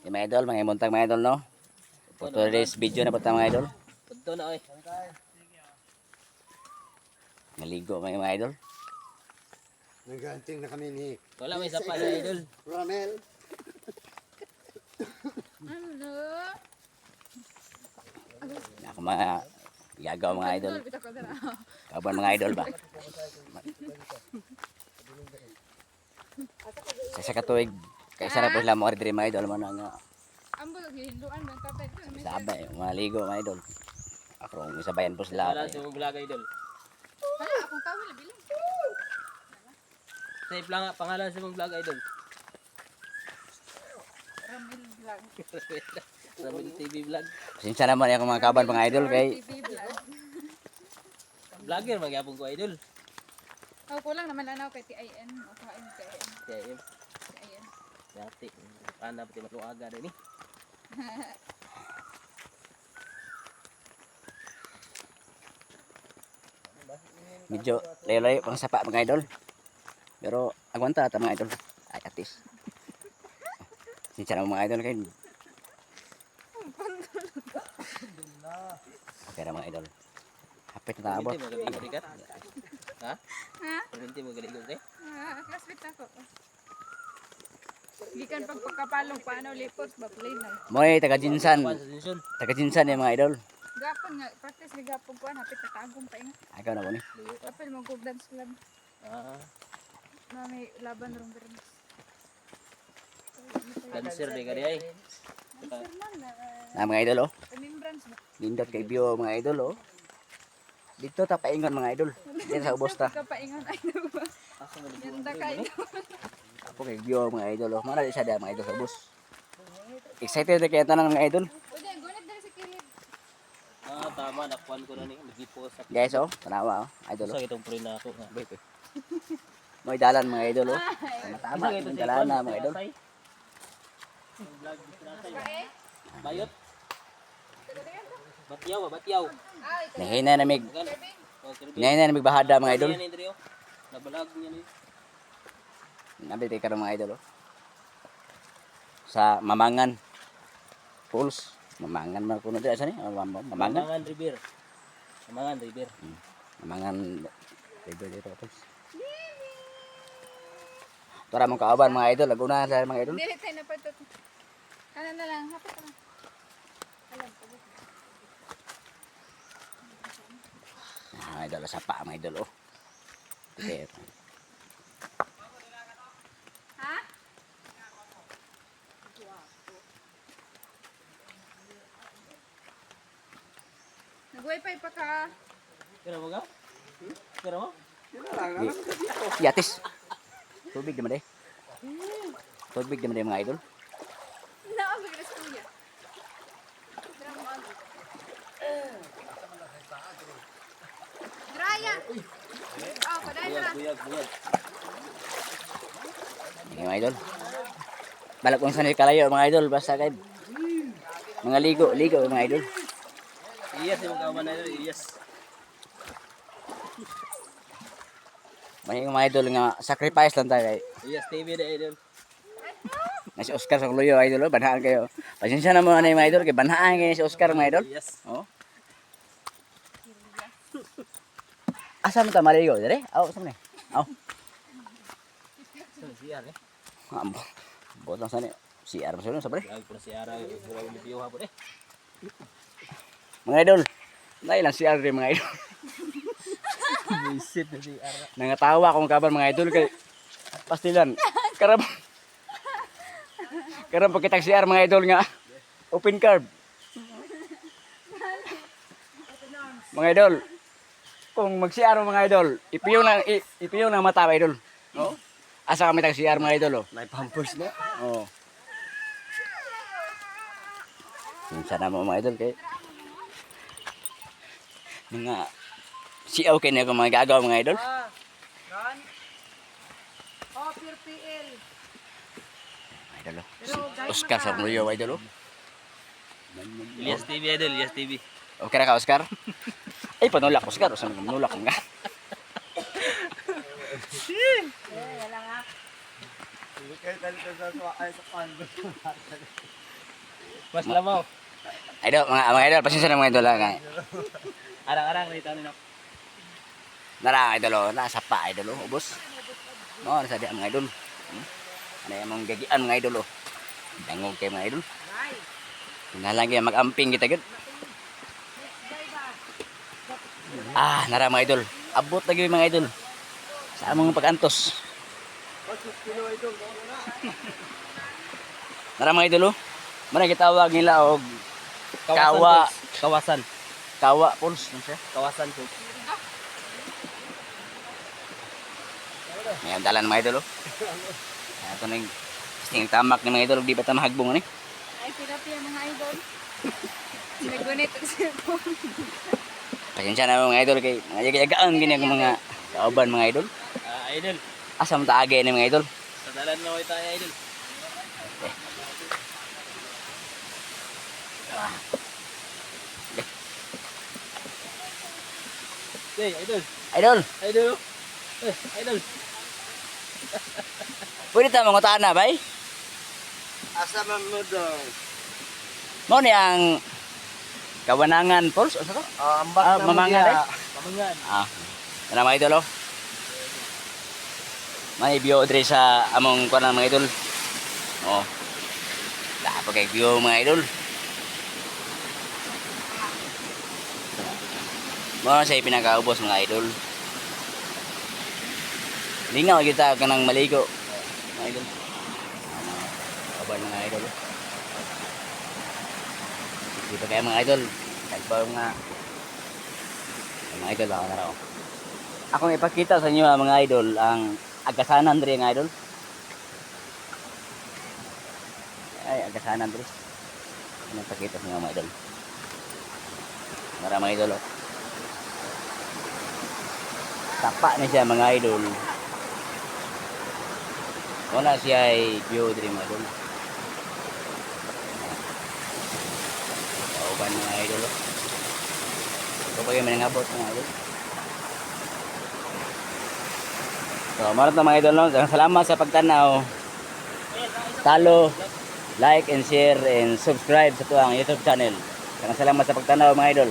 Yung mga idol, mga imuntang mga idol, no? For today's video na po tayo mga idol. Punto na oy. Naligo mga idol. Nagganting na kami ni Wala may sapa na idol. Ramel. Ano? Ako mga gagaw mga idol. Kaban mga idol ba? Sa katuig, kaya sarap po sila mga ordinary mga idol. Mga nga, Ambo hinduan bang tatay ko. sabay, maligo mga idol. Ako, isabayan po sila. Wala sa mong vlog idol. Wala akong kawil bilang. Save lang nga pangalan sa mong vlog idol. Ramil vlog. Ramil TV vlog. Pasensya naman ako mga kaban mga idol kay TV vlog. Vlogger magyapon ko idol. Oh, kulang naman anaw kay TIN o kain TIN. Kaya yun. TIN. Dati. Paano pati matluaga rin eh. medyo layo-layo pang sapa mga idol. Pero agwanta ata mga idol. Ay atis. Pasensya naman mga idol kay okay ra mga idol. Hapit na taabot. Perminti mo galing ko kat. Ha? Ha? Perminti mo galing ko kay. Classmate ako. Gikan pagpagkapalong paano lipos ba plain na. Moy taga Jinsan. Kuan sa sensyon. Taga Jinsan yung mga idol. Gapon nga practice nga gapon ko hapit na tagong pa inga. Ikaw na po ni. Apil mo go dance club Ah, na may laban rong pero. dancer de gari ay. Dancer man na. Na mga idol oh. Remembrance ba? Lindot kay view mga idol oh. Dito ta paingon mga idol. Dito sa ubos ta. Kapaingon ay ba? Asa mo Ganda kayo. Ako kay view mga idol oh. Mara di siya da mga idol sa ubos. Excited na kaya tanan mga idol. Pwede gunit dali sa kilid. Ah, tama nakuan ko na ni. Nagipo sa Guys oh, tanawa oh. Idol oh. Sa itong pre na ako nga. Moy dalan mga idol oh. Tama Tama yung dalan na mga idol. Vlog bisnasay. Kae? Bayot. Batyaw ba batyaw. Ay, Nahina na mig. Gan. Oh, kirbi. Nahina na mig bahada mga idol. Yan ni Drio. Nabalag niya ni. Nabi kay karong mga idol oh. Sa Mamangan Falls. Mamangan man kuno di asa ni? Mamangan. Mamangan River. Mamangan River. Mamangan river dito Falls. Tara mong kaaban mga idol, laguna sa mga idol. dili tayo na patot. Ano na lang, hapit na lang. Alam ko. Ah, idol sa pa mga idol oh. Okay. Ha? Nag-wifi pa ka. Kira mo ga? Kira mo? Yatis. Tubig naman eh. Tubig naman eh mga idol. Naabig na kuya. Draya. Oh, paday Buyag, na. buyag, buyag. Mga idol. Balak kong sanay kalayo mga idol basta kay mga ligo mga idol. Iyas yung kawan na yun, iyas. May mga idol nga sacrifice lang tayo kay Iyas TV na idol. na si Oscar sa Kluyo idol oh, banhaan kayo. Pasensya na muna mga idol kay banhaan kayo si Oscar mga idol. Iyas. Oh. Asa mo ta maligo dire? Aw, sa ni. Aw. Sa siya eh. Ambo. Bot lang sani. Si Arab sa sa pre. Lag po si Ara, pura ulit yung hapon eh. Mga idol. Nay lang si Arab mga idol. Visit na si Ara. Nangatawa akong kaban mga idol kay pastilan. Karam. Karam pagkitag si Arab mga idol nga open carb. Mga idol. Kung mag-CR mga idol, ipiyo ng mata mga idol. Oh. Asa kami tag CR mga idol oh. May pampers na. Oh. Sana mo mga idol kay mga si okay na ako mga gagaw mga idol. Ron. Oh, pure PL. Idol oh. Si Oscar sa Kluyo idol oh. Iyas TV idol, Iyas TV. Okay ra ka Oscar? Ay panulak Oscar, usa man manulak nga. Kaya talito sa ay sa pando. Mas lamaw. Idol, mga idol, pasensya na mga idol. Ha. Arang-arang dito nino. Nara idol, oh. Nasa pa idol, oh. Ubos. No, nasa di mga idol. Ano yung mga gagian mga idol, oh. Dangog kayo mga idol. Tingnan kayo mag-amping kita gud. Nara mga idol. Abot lagi mga idol. Sa among pag-antos. Nara mga idol, oh. Muna gitawag nila og kawa, Kawasan. kawa pulse ano siya? Kawasan po. Ngayon dalan mga idol, oh. Ito na yung kasing tamak ni mga idol, di ba ito mahagbong ni? Ay, therapy ang mga idol. Nagunit ang cellphone. Pasensya na mga idol kay mga yaga-yagaan gini ang mga kauban mga idol. Idol. Asa mo taagay ni mga idol? Sa dalan mo ito idol. Hey, idol. Idol, Idol. Idol. pwede ta mangutaan na bay? Asa man mo daw? Mo ni ang kawanangan pulse ano to? Mamangan. Pamangan. Ano mga idol, oh. May view dre sa among kuan mga idol. Oh. Dapat kay view mga idol. Mo sa pinakaubos mga idol. Lingaw kita kanang maligo. Mga idol. Kaban mga idol. Dito kaya mga idol. Nagbaw nga. Mga idol ako na raw. Akong ipakita sa inyo mga idol ang agasanan dre mga idol. Ay, agasanan dre. Ano ipakita sa inyo mga idol. Mga idol, oh. Tapa na siya mga idol. Wala siya ay view diri mga idol. Kauban mga idol. Ito pa yung manangabot mga idol. So, maraming mga idol, no? Salamat sa pagtanaw. Talo, like and share and subscribe sa tuwang YouTube channel. Salamat sa pagtanaw mga idol.